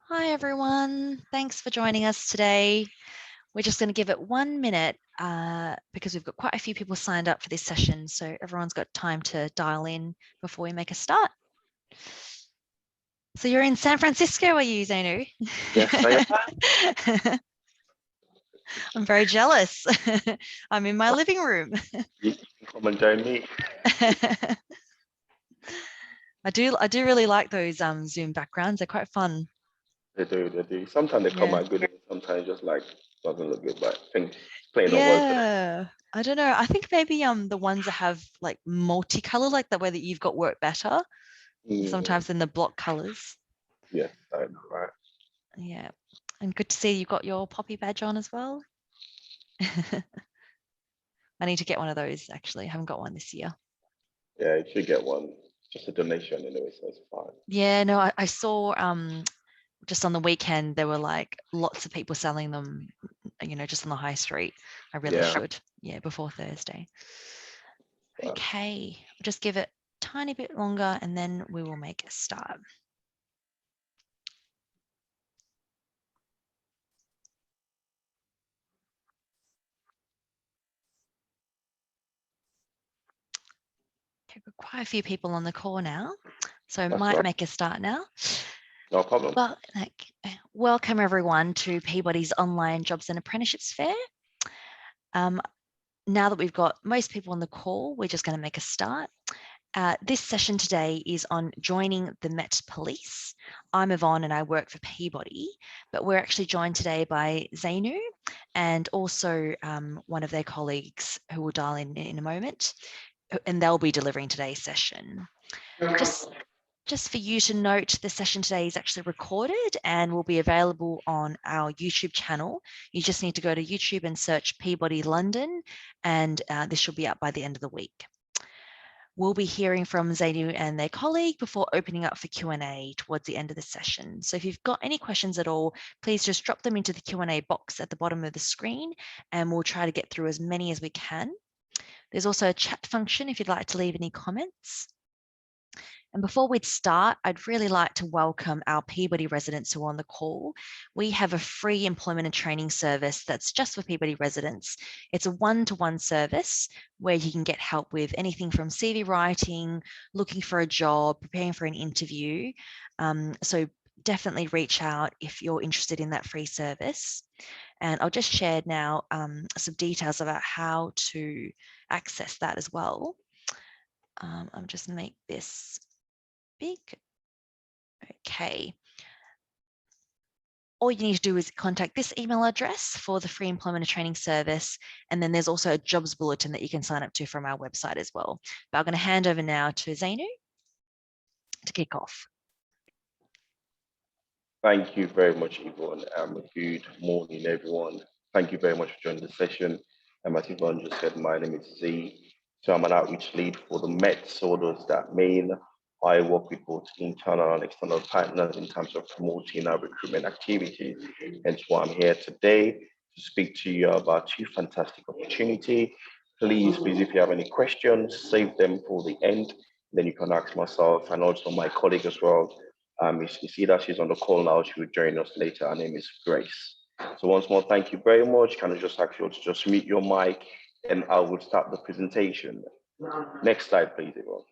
Hi everyone, thanks for joining us today. We're just going to give it 1 minute because we've got quite a few people signed up for this session, so everyone's got time to dial in before we make a start. So you're in San Francisco, are you, Zainu? Yes, I am. I'm very jealous. I'm in my living room. You can come and join me. I do really like those Zoom backgrounds. They're quite fun. They do. Sometimes they come Yeah. out good, and sometimes just like doesn't look good. But I think it's playing on words today. Yeah. I don't know. I think maybe the ones that have like multicolor, like the way that you've got work better sometimes in the block colors. Yes, I know, right. Yeah. And good to see you've got your poppy badge on as well. I need to get one of those actually. I haven't got one this year. Yeah, you should get one. Just a donation anyway, so it's fine. Yeah, no, I saw just on the weekend there were like lots of people selling them, just on the high street. I really Yeah. should. Yeah, before Thursday. Wow. Okay, just give it a tiny bit longer and then we will make a start. Okay, we've got quite a few people on the call now, so I might make a start now. No problem. Well, welcome everyone to Peabody's online jobs and apprenticeships fair. Now that we've got most people on the call, we're just going to make a start. This session today is on joining the Met Police. I'm Yvonne and I work for Peabody, but we're actually joined today by Zainu and also one of their colleagues who will dial in a moment, and they'll be delivering today's session. Just for you to note, the session today is actually recorded and will be available on our YouTube channel. You just need to go to YouTube and search Peabody London, and this should be up by the end of the week. We'll be hearing from Zainu and their colleague before opening up for Q&A towards the end of the session. So if you've got any questions at all, please just drop them into the Q&A box at the bottom of the screen, and we'll try to get through as many as we can. There's also a chat function if you'd like to leave any comments. And before we'd start, I'd really like to welcome our Peabody residents who are on the call. We have a free employment and training service that's just for Peabody residents. It's a one-to-one service where you can get help with anything from CV writing, looking for a job, preparing for an interview. So definitely reach out if you're interested in that free service. And I'll just share now some details about how to access that as well. I'll just make this big. Okay. All you need to do is contact this email address for the free employment and training service. And then there's also a jobs bulletin that you can sign up to from our website as well. But I'm going to hand over now to Zainu to kick off. Thank you very much, Yvonne. Good morning, everyone. Thank you very much for joining the session. As Yvonne just said, my name is Z. So I'm an outreach lead for the Met. So those that mean I work with both internal and external partners in terms of promoting our recruitment activities. Hence why I'm here today to speak to you about two fantastic opportunities. Please, if you have any questions, save them for the end. Then you can ask myself and also my colleague as well. You see that she's on the call now. She will join us later. Her name is Grace. So once more, thank you very much. Can I just ask you to just mute your mic and I will start the presentation. Next slide, please, everyone.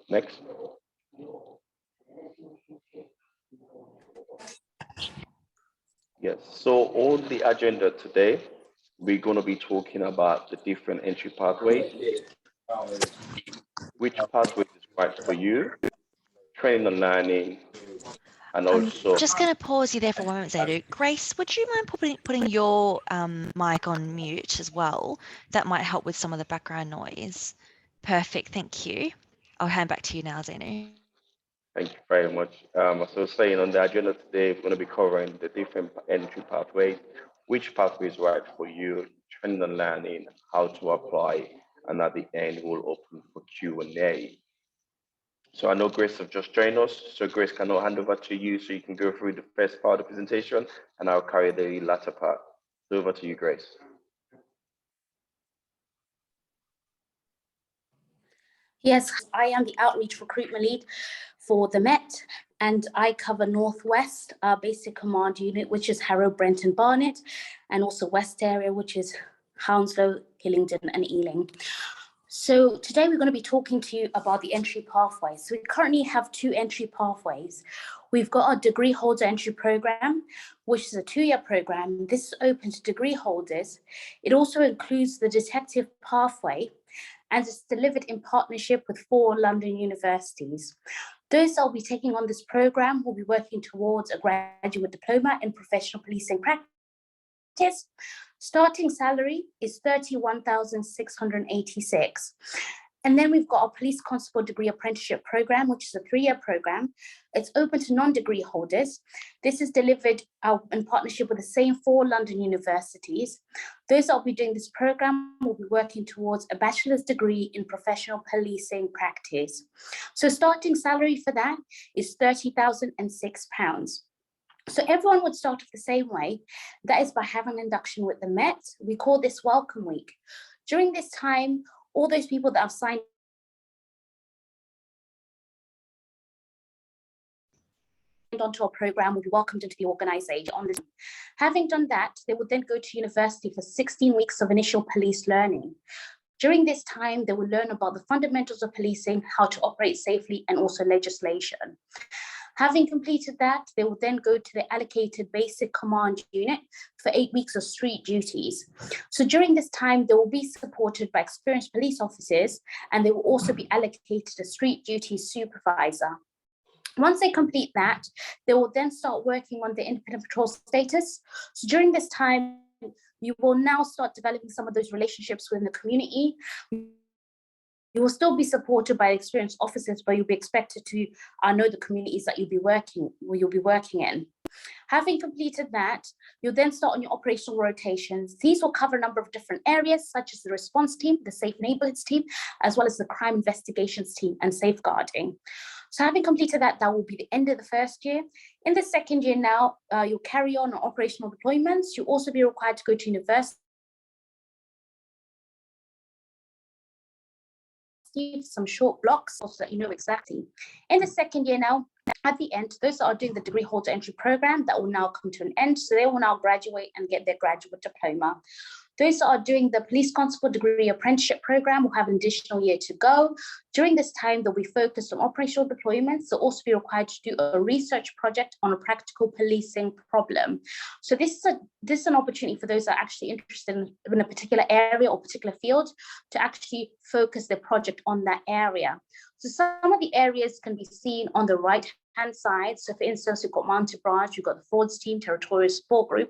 Next. Yes, so on the agenda today, we're going to be talking about the different entry pathways, which pathway is right for you, training and learning, and also... I'm just going to pause you there for 1 moment, Zainu. Grace, would you mind putting your mic on mute as well? That might help with some of the background noise. Perfect, thank you. I'll hand back to you now, Zainu. Thank you very much. So saying on the agenda today, we're going to be covering the different entry pathways, which pathway is right for you, training and learning, how to apply, and at the end, we'll open for Q&A. So I know Grace have just joined us. So Grace, can I hand over to you so you can go through the first part of the presentation and I'll carry the latter part. So over to you, Grace. Yes, I am the outreach recruitment lead for the Met, and I cover Northwest Basic Command Unit, which is Harrow, Brent and Barnet, and also West area, which is Hounslow, Hillingdon and Ealing. So today we're going to be talking to you about the entry pathways. So we currently have 2 entry pathways. We've got our degree holder entry program, which is a 2-year program. This is open to degree holders. It also includes the detective pathway, and it's delivered in partnership with 4 London universities. Those that will be taking on this program will be working towards a graduate diploma in professional policing practice. Starting salary is 31,686. And then we've got our police constable degree apprenticeship program, which is a 3-year program. It's open to non-degree holders. This is delivered in partnership with the same 4 London universities. Those that will be doing this program will be working towards a bachelor's degree in professional policing practice. So starting salary for that is £30,006. So everyone would start off the same way. That is by having an induction with the Met. We call this Welcome Week. During this time, all those people that have signed onto our program will be welcomed into the organisation. Having done that, they would then go to university for 16 weeks of initial police learning. During this time, they will learn about the fundamentals of policing, how to operate safely, and also legislation. Having completed that, they will then go to the allocated basic command unit for 8 weeks of street duties. So during this time, they will be supported by experienced police officers, and they will also be allocated a street duty supervisor. Once they complete that, they will then start working on the independent patrol status. So during this time, you will now start developing some of those relationships within the community. You will still be supported by experienced officers, but you'll be expected to know the communities that you'll be working in. Having completed that, you'll then start on your operational rotations. These will cover a number of different areas, such as the response team, the safe neighbourhoods team, as well as the crime investigations team and safeguarding. So having completed that, that will be the end of the first year. In the second year now, you'll carry on operational deployments. You'll also be required to go to university, some short blocks so that you know exactly. In the second year now, at the end, those that are doing the degree holder entry program, that will now come to an end. So they will now graduate and get their graduate diploma. Those that are doing the police constable degree apprenticeship program will have an additional year to go. During this time, they'll be focused on operational deployments. They'll also be required to do a research project on a practical policing problem. So this is an opportunity for those that are actually interested in a particular area or particular field to actually focus their project on that area. So some of the areas can be seen on the right-hand side. So for instance, we've got Mounted Branch, we've got the frauds team, territorial support group,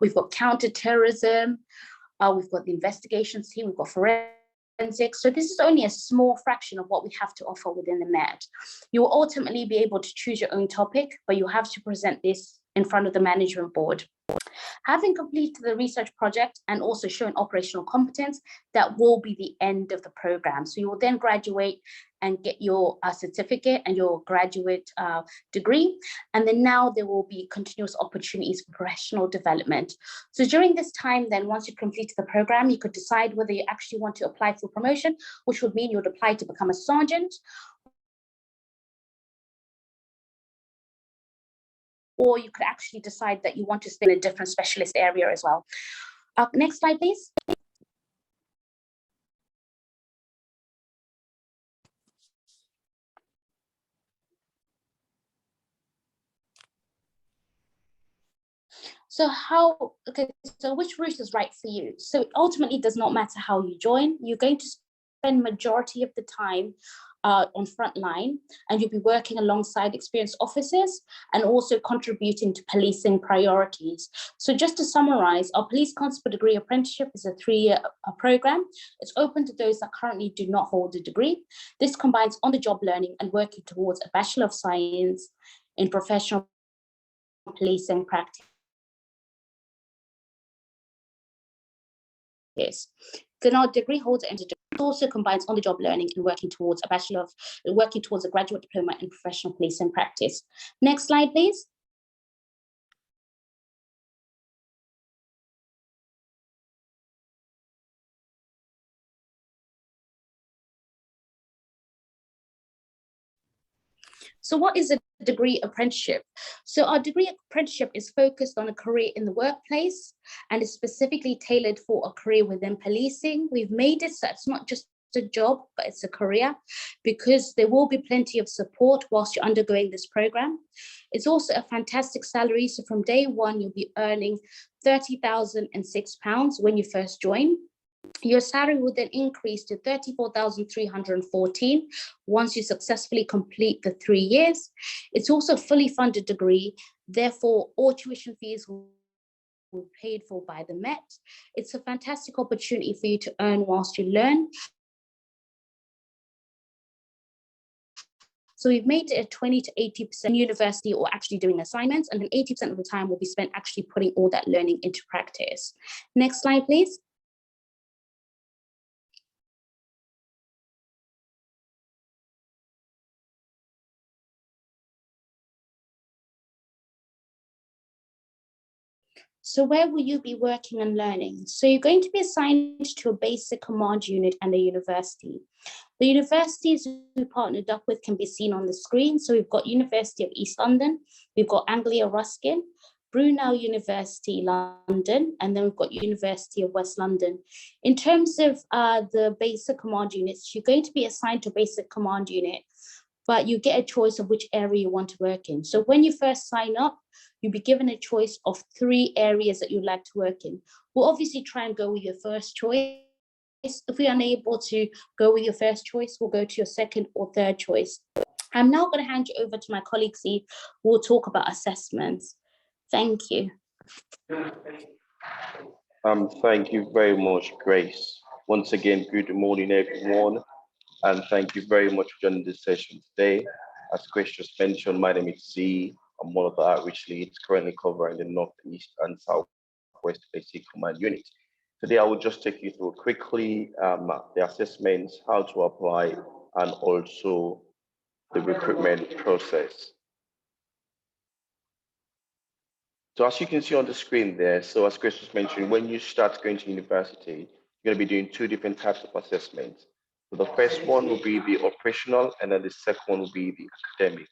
we've got counter-terrorism, we've got the investigations team, we've got forensics. So this is only a small fraction of what we have to offer within the Met. You will ultimately be able to choose your own topic, but you have to present this in front of the management board. Having completed the research project and also shown operational competence, that will be the end of the program. So you will then graduate and get your certificate and your graduate degree. And then now there will be continuous opportunities for professional development. So during this time, then once you complete the program, you could decide whether you actually want to apply for promotion, which would mean you would apply to become a sergeant, or you could actually decide that you want to stay in a different specialist area as well. Next slide, please. So which route is right for you? So it ultimately does not matter how you join. You're going to spend majority of the time on front line, and you'll be working alongside experienced officers and also contributing to policing priorities. So just to summarize, our police constable degree apprenticeship is a 3-year program. It's open to those that currently do not hold a degree. This combines on-the-job learning and working towards a Bachelor of Science in professional policing practice. Then our degree holder also combines on-the-job learning and working towards a graduate diploma in professional policing practice. Next slide, please. So what is a degree apprenticeship? So our degree apprenticeship is focused on a career in the workplace and is specifically tailored for a career within policing. We've made it so it's not just a job, but it's a career, because there will be plenty of support whilst you're undergoing this program. It's also a fantastic salary. So from day one, you'll be earning £30,006 when you first join. Your salary will then increase to 34,314 once you successfully complete the 3 years. It's also a fully funded degree, therefore all tuition fees will be paid for by the Met. It's a fantastic opportunity for you to earn whilst you learn. So we've made it a 20 to 80% university or actually doing assignments, and then 80% of the time will be spent actually putting all that learning into practice. Next slide, please. So where will you be working and learning? So you're going to be assigned to a basic command unit and a university. The universities we partnered up with can be seen on the screen. So we've got University of East London, we've got Anglia Ruskin, Brunel University London, and then we've got University of West London. In terms of the basic command units, you're going to be assigned to a basic command unit, but you get a choice of which area you want to work in. So when you first sign up, you'll be given a choice of 3 areas that you'd like to work in. We'll obviously try and go with your first choice. If we're unable to go with your first choice, we'll go to your second or third choice. I'm now going to hand you over to my colleague, Steve, who will talk about assessments. Thank you. Thank you very much, Grace. Once again, good morning, everyone, and thank you very much for joining this session today. As Grace just mentioned, my name is Z. I'm one of the outreach leads currently covering the Northeast and Southwest Basic Command Unit. Today, I will just take you through quickly the assessments, how to apply, and also the recruitment process. So as you can see on the screen there, so as Chris was mentioning, when you start going to university, you're going to be doing 2 different types of assessments. So the first one will be the operational, and then the second one will be the academic.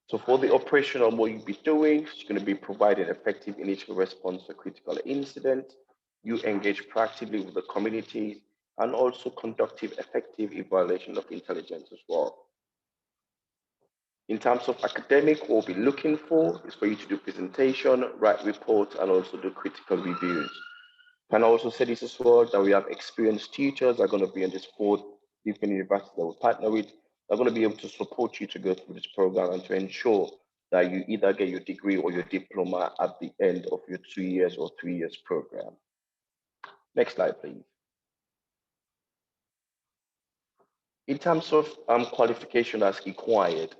So for the operational, what you'll be doing is you're going to be providing effective initial response to critical incidents. You engage proactively with the community and also conductive, effective evaluation of intelligence as well. In terms of academic, what we'll be looking for is for you to do presentation, write reports, and also do critical reviews. Can I also say this as well, that we have experienced teachers that are going to be on this 4 different universities that we partner with. They're going to be able to support you to go through this program and to ensure that you either get your degree or your diploma at the end of your 2 years or 3 years program. Next slide, please. In terms of qualification as required,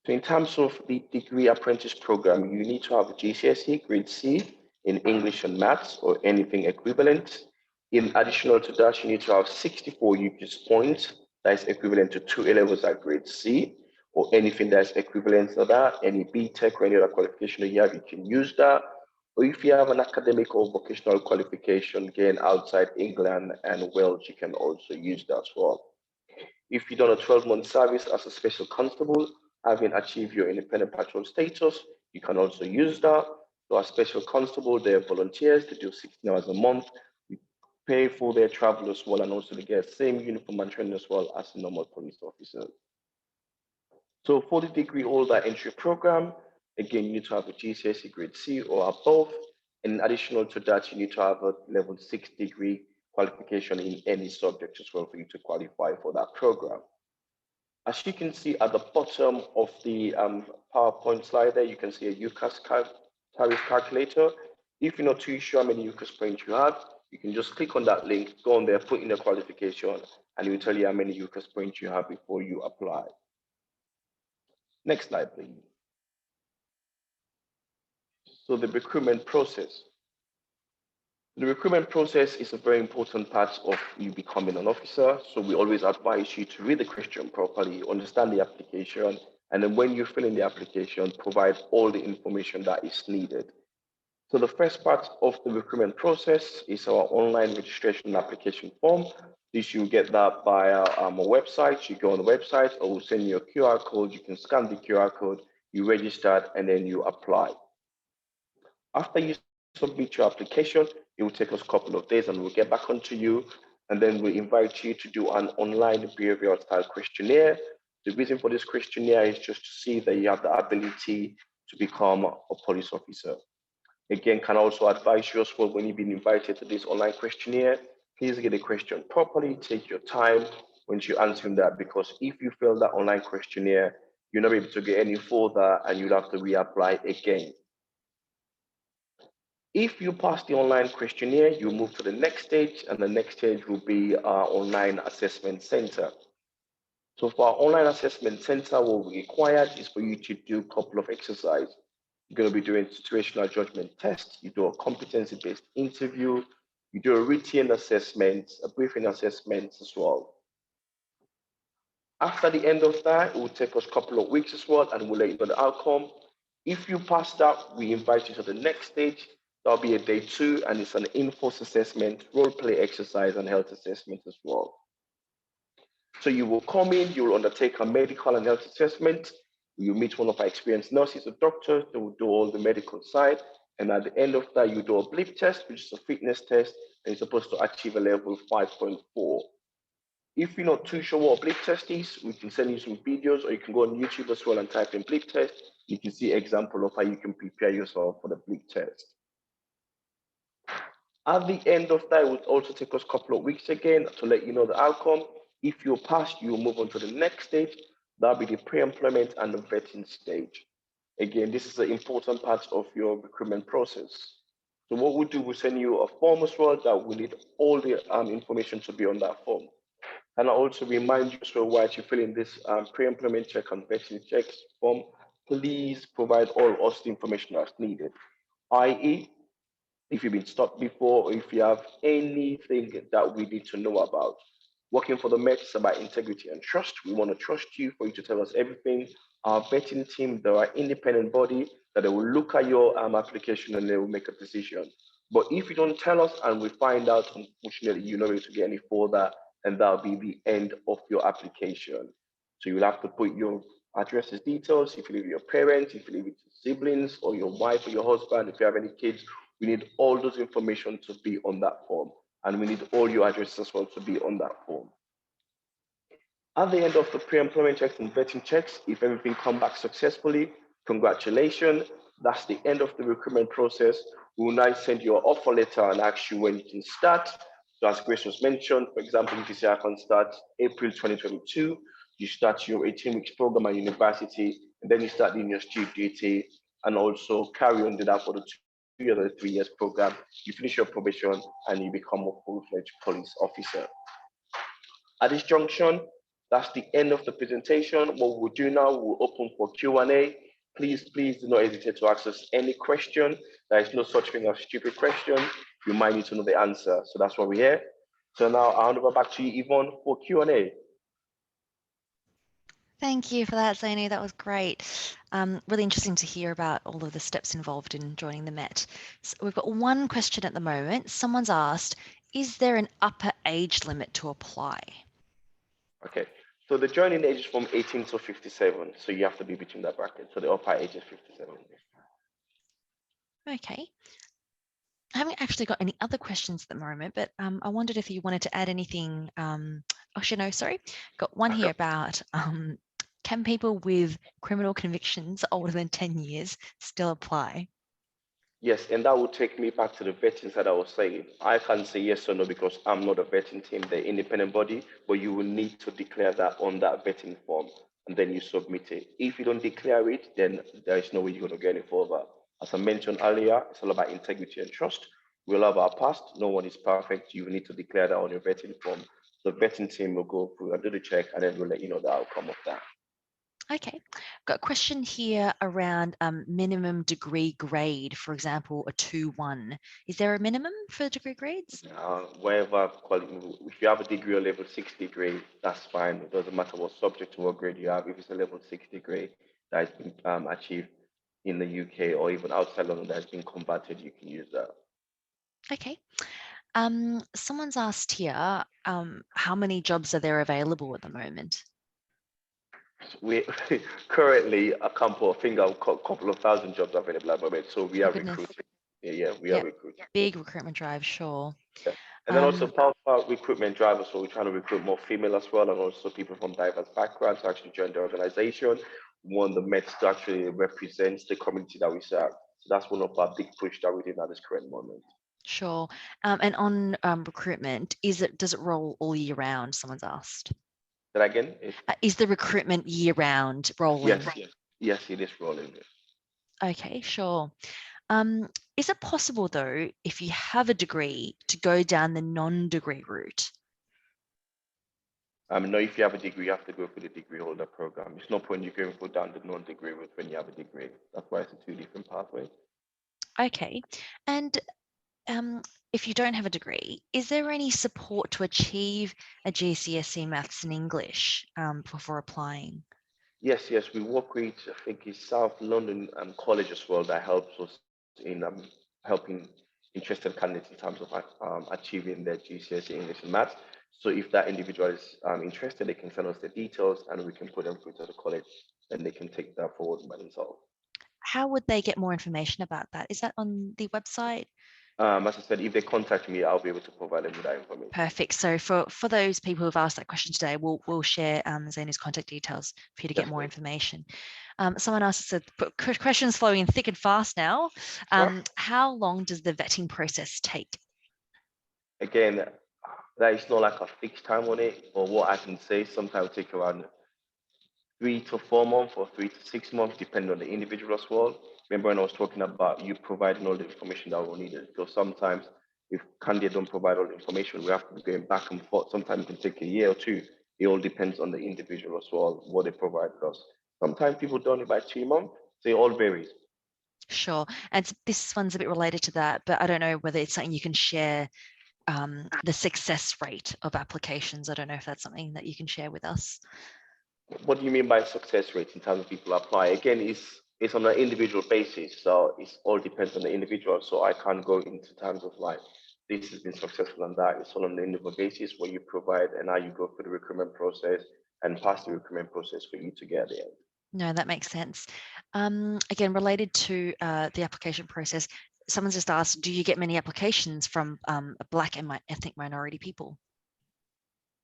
so in terms of the degree apprentice program, you need to have a GCSE grade C in English and maths or anything equivalent. In additional to that, you need to have 64 UPS points. That is equivalent to 2 A-levels at grade C, or anything that's equivalent to that, any BTEC or any other qualification you have, you can use that. Or if you have an academic or vocational qualification, again, outside England and Wales, you can also use that as well. If you've done a 12-month service as a special constable, having achieved your independent patrol status, you can also use that. So as special constable, they're volunteers, they do 16 hours a month. We pay for their travel as well, and also they get the same uniform and training as well as a normal police officer. So for the degree holder entry program, again, you need to have a GCSE grade C or above. In additional to that, you need to have a level 6 degree qualification in any subject as well for you to qualify for that program. As you can see at the bottom of the PowerPoint slide there, you can see a UCAS tariff calculator. If you're not too sure how many UCAS points you have, you can just click on that link, go on there, put in the qualification, and it will tell you how many UCAS points you have before you apply. Next slide, please. So the recruitment process. The recruitment process is a very important part of you becoming an officer. So we always advise you to read the question properly, understand the application, and then when you fill in the application, provide all the information that is needed. So the first part of the recruitment process is our online registration application form. This you get that via a website. You go on the website, or we'll send you a QR code. You can scan the QR code, you register, and then you apply. After you submit your application, it will take us a couple of days and we'll get back onto you. And then we invite you to do an online behavioral style questionnaire. The reason for this questionnaire is just to see that you have the ability to become a police officer. Again, can also advise you as well when you've been invited to this online questionnaire, please get the question properly, take your time when you answering that, because if you fail that online questionnaire, you're not able to get any further and you'll have to reapply again. If you pass the online questionnaire, you move to the next stage, and the next stage will be our online assessment center. So for our online assessment center, what we require is for you to do a couple of exercises. You're going to be doing situational judgment tests, you do a competency-based interview, you do a written assessment, a briefing assessment as well. After the end of that, it will take us a couple of weeks as well, and we'll let you know the outcome. If you pass that, we invite you to the next stage. That'll be a day 2, and it's an in-force assessment, role play exercise, and health assessment as well. So you will come in, you will undertake a medical and health assessment. You meet one of our experienced nurses or doctors that will do all the medical side. And at the end of that, you do a blip test, which is a fitness test, and you're supposed to achieve a level 5.4. If you're not too sure what a blip test is, we can send you some videos, or you can go on YouTube as well and type in blip test. You can see an example of how you can prepare yourself for the blip test. At the end of that, it will also take us a couple of weeks again to let you know the outcome. If you pass, you will move on to the next stage. That'll be the pre-employment and the vetting stage. Again, this is an important part of your recruitment process. So what we'll do, we'll send you a form as well that we need all the information to be on that form. And I also remind you as well, while you're filling this pre-employment check and vetting checks form, please provide all us the information that's needed, i.e., if you've been stopped before, or if you have anything that we need to know about. Working for the Met is about integrity and trust. We want to trust you for you to tell us everything. Our vetting team, they're an independent body that they will look at your application and they will make a decision. But if you don't tell us and we find out, unfortunately, you're not able to get any further, and that'll be the end of your application. So you'll have to put your addresses details, if you live with your parents, if you live with your siblings, or your wife or your husband, if you have any kids. We need all those information to be on that form, and we need all your addresses as well to be on that form. At the end of the pre-employment checks and vetting checks, if everything comes back successfully, congratulations, that's the end of the recruitment process. We will now send you an offer letter and ask you when you can start. So as Grace was mentioned, for example, if you say I can start April 2022, you start your 18 weeks program at university, and then you start doing your student duty, and also carry on to that for the 2 years or 3 years program. You finish your probation and you become a full-fledged police officer. At this junction, that's the end of the presentation. What we'll do now, we'll open for Q&A. Please do not hesitate to ask us any question. There is no such thing as stupid question. You might need to know the answer. So that's why we're here. So now I'll hand over back to you, Yvonne, for Q&A. Thank you for that, Zainu. That was great. Really interesting to hear about all of the steps involved in joining the Met. So we've got one question at the moment. Someone's asked, is there an upper age limit to apply? Okay, so the joining age is from 18 to 57. So you have to be between that bracket. So the upper age is 57. Okay. I haven't actually got any other questions at the moment, but I wondered if you wanted to add anything. Actually, no, sorry. Got one here about can people with criminal convictions older than 10 years still apply? Yes, and that will take me back to the vetting that I was saying. I can't say yes or no because I'm not a vetting team, the independent body, but you will need to declare that on that vetting form, and then you submit it. If you don't declare it, then there is no way you're going to get any further. As I mentioned earlier, it's all about integrity and trust. We all have our past. No one is perfect. You need to declare that on your vetting form. The vetting team will go through and do the check, and then we'll let you know the outcome of that. Okay, got a question here around minimum degree grade, for example, a 2-1. Is there a minimum for degree grades? Wherever, if you have a degree or level 6 degree, that's fine. It doesn't matter what subject or what grade you have. If it's a level 6 degree that has been achieved in the UK or even outside London that has been converted, you can use that. Okay. Someone's asked here, how many jobs are there available at the moment? We currently a couple, I think a couple of thousand jobs available at the moment. So we Oh, are goodness. recruiting. Yeah, we are Yep. recruiting. Big recruitment drive, sure. Yeah. And then also part of our recruitment drive as well, we're trying to recruit more female as well, and also people from diverse backgrounds to actually join the organization. We want the Mets to actually represent the community that we serve. So that's one of our big push that we're doing at this current moment. Sure. And on recruitment, does it roll all year round? Someone's asked. Then again, Is the recruitment year round rolling? yes, it is rolling. Okay, sure. Is it possible though, if you have a degree, to go down the non-degree route? No, if you have a degree, you have to go for the degree holder program. It's no point you going for down the non-degree route when you have a degree. That's why it's a two different pathways. Okay. And if you don't have a degree, is there any support to achieve a GCSE Maths and English before applying? Yes, we work with, I think it's South London College as well that helps us in helping interested candidates in terms of achieving their GCSE English and Maths. So if that individual is interested, they can send us the details and we can put them through to the college and they can take that forward by themselves. How would they get more information about that? Is that on the website? As I said, if they contact me, I'll be able to provide them with that information. Perfect. So for those people who've asked that question today, we'll share Zaina's contact details for you to get more information. Someone asked, said, questions flowing thick and fast now. How long does the vetting process take? Again, there is not like a fixed time on it, but what I can say, sometimes take around 3 to 4 months or 3 to 6 months, depending on the individual as well. Remember when I was talking about you providing all the information that we needed? Because sometimes if candidate don't provide all the information, we have to be going back and forth. Sometimes it can take a year or two. It all depends on the individual as well, what they provide us. Sometimes people done it by 2 months, so it all varies. Sure. And this one's a bit related to that, but I don't know whether it's something you can share, the success rate of applications. I don't know if that's something that you can share with us. What do you mean by success rate in terms of people apply? Again, it's on an individual basis, so it all depends on the individual. So I can't go into terms of like this has been successful and that. It's all on an individual basis where you provide and how you go through the recruitment process and pass the recruitment process for you to get there. No, that makes sense. Again, related to the application process, someone's just asked, do you get many applications from Black and ethnic minority people?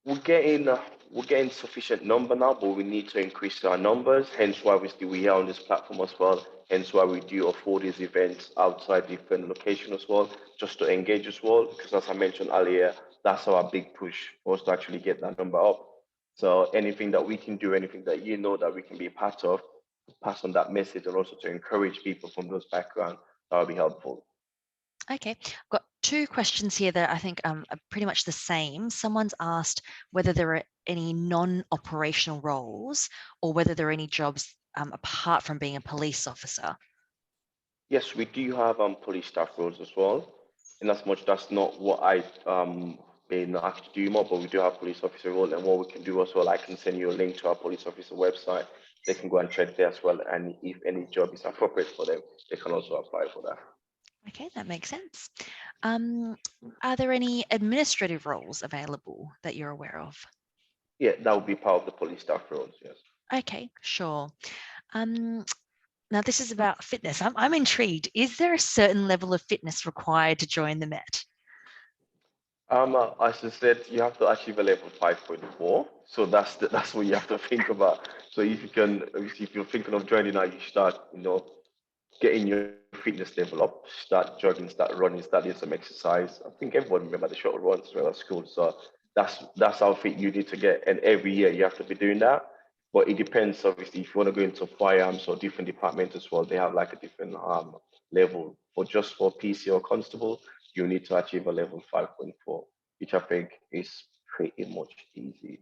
We're getting sufficient number now, but we need to increase our numbers. Hence why we're here on this platform as well. Hence why we do afford these events outside different locations as well, just to engage as well. Because as I mentioned earlier, that's our big push for us to actually get that number up. So anything that we can do, anything that you know that we can be a part of, pass on that message, and also to encourage people from those backgrounds, that would be helpful. Okay, I've got two questions here that I think are pretty much the same. Someone's asked whether there are any non-operational roles or whether there are any jobs apart from being a police officer. Yes, we do have police staff roles as well. In as much that's not what I been asked to do more, but we do have police officer role. And what we can do as well, I can send you a link to our police officer website. They can go and check there as well. And if any job is appropriate for them, they can also apply for that. Okay, that makes sense. Are there any administrative roles available that you're aware of? Yeah, that would be part of the police staff roles, yes. Okay, sure. Now this is about fitness. I'm intrigued. Is there a certain level of fitness required to join the Met? As I said, you have to achieve a level 5.4. So that's what you have to think about. So if you can, if you're thinking of joining now, you start, getting your fitness level up, start jogging, start running, start doing some exercise. I think everyone remember the short runs as well at school. So that's how fit you need to get. And every year you have to be doing that. But it depends, obviously, if you want to go into firearms or different departments as well, they have like a different level. For just for PC or Constable, you need to achieve a level 5.4, which I think is pretty much easy.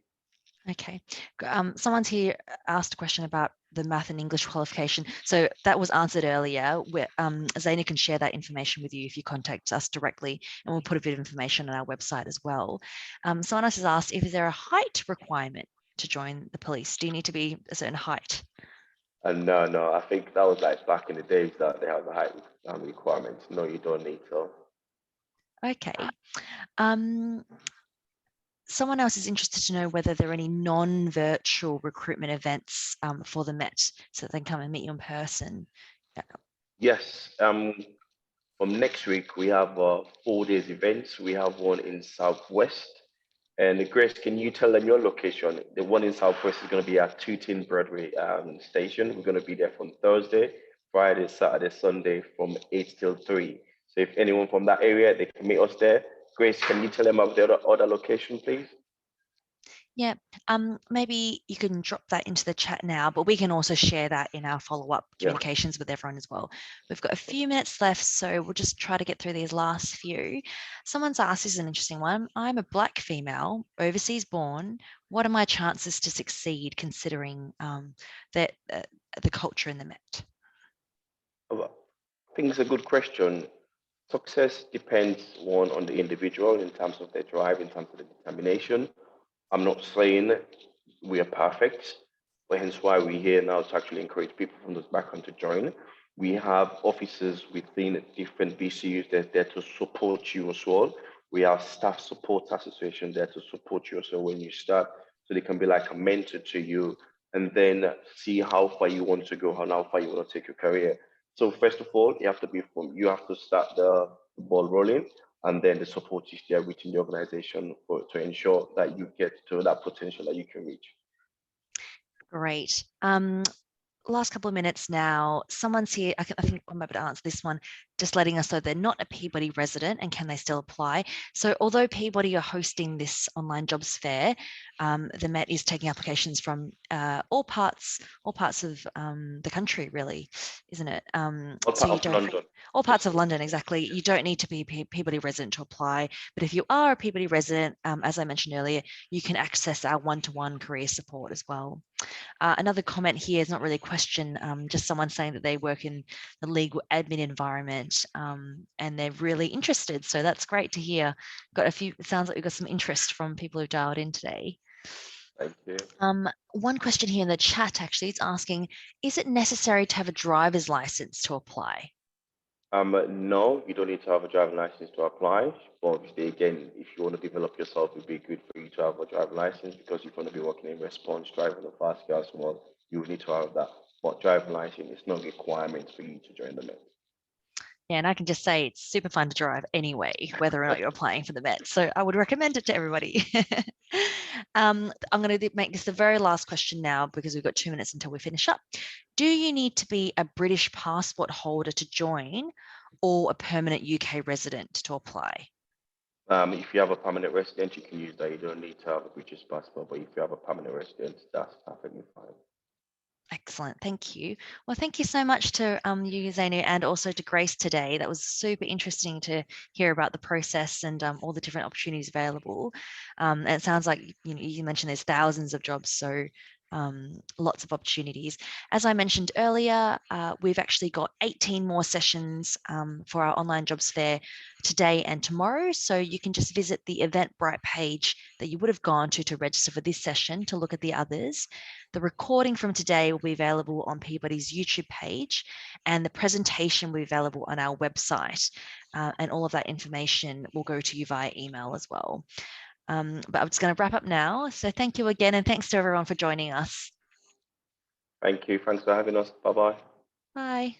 Okay. Someone's here asked a question about the math and English qualification. So that was answered earlier. Where Zaina can share that information with you if you contact us directly, and we'll put a bit of information on our website as well. Someone else has asked, if there a height requirement to join the police? Do you need to be a certain height? And no, I think that was like back in the days that they have the height requirements. No, you don't need to. Okay. Someone else is interested to know whether there are any non-virtual recruitment events for the Met, so they can come and meet you in person. Yes. From next week, we have 4 days events. We have one in Southwest. And Grace, can you tell them your location? The one in Southwest is going to be at 210 Broadway station. We're going to be there from Thursday, Friday, Saturday, Sunday from 8 till 3. So if anyone from that area, they can meet us there. Grace, can you tell them about the other location, please? Yeah, maybe you can drop that into the chat now, but we can also share that in our follow-up communications with everyone as well. We've got a few minutes left, so we'll just try to get through these last few. Someone's asked, this is an interesting one. I'm a Black female, overseas born. What are my chances to succeed considering the culture in the Met? I think it's a good question. Success depends on the individual in terms of their drive, in terms of the determination. I'm not saying we are perfect, but hence why we're here now to actually encourage people from this background to join. We have officers within different BCUs that's there to support you as well. We have staff support association there to support you also when you start, so they can be like a mentor to you and then see how far you want to go, how far you want to take your career. So first of all, you have to start the ball rolling, and then the support is there within the organization to ensure that you get to that potential that you can reach. Great. Last couple of minutes now. Someone's here. I think I'm able to answer this one, just letting us know they're not a Peabody resident and can they still apply. So although Peabody are hosting this online jobs fair, the Met is taking applications from all parts of the country, really, isn't it? All parts of London, exactly. You don't need to be Peabody resident to apply, but if you are a Peabody resident, as I mentioned earlier, you can access our one-to-one career support as well. Another comment here is not really a question, just someone saying that they work in the legal admin environment and they're really interested. So that's great to hear. It sounds like we've got some interest from people who dialed in today. Thank you. One question here in the chat actually is asking, is it necessary to have a driver's license to apply? No, you don't need to have a driving license to apply. But obviously, again, if you want to develop yourself, it'd be good for you to have a driving license because you're going to be working in response, driving a fast car as well. You will need to have that. But driving license is not a requirement for you to join the Met. Yeah, and I can just say it's super fun to drive anyway, whether or not you're applying for the Met. So I would recommend it to everybody. I'm going to make this the very last question now because we've got 2 minutes until we finish up. Do you need to be a British passport holder to join or a permanent UK resident to apply? If you have a permanent resident, you can use that. You don't need to have a British passport, but if you have a permanent resident, that's perfectly fine. Excellent. Thank you. Well, thank you so much to you, Zainu, and also to Grace today. That was super interesting to hear about the process and all the different opportunities available. And it sounds like you mentioned there's thousands of jobs, so lots of opportunities. As I mentioned earlier, we've actually got 18 more sessions for our online jobs fair today and tomorrow. So you can just visit the Eventbrite page that you would have gone to register for this session to look at the others. The recording from today will be available on Peabody's YouTube page, and the presentation will be available on our website. And all of that information will go to you via email as well. But I'm just going to wrap up now. So thank you again, and thanks to everyone for joining us. Thank you. Thanks for having us. Bye-bye. Bye.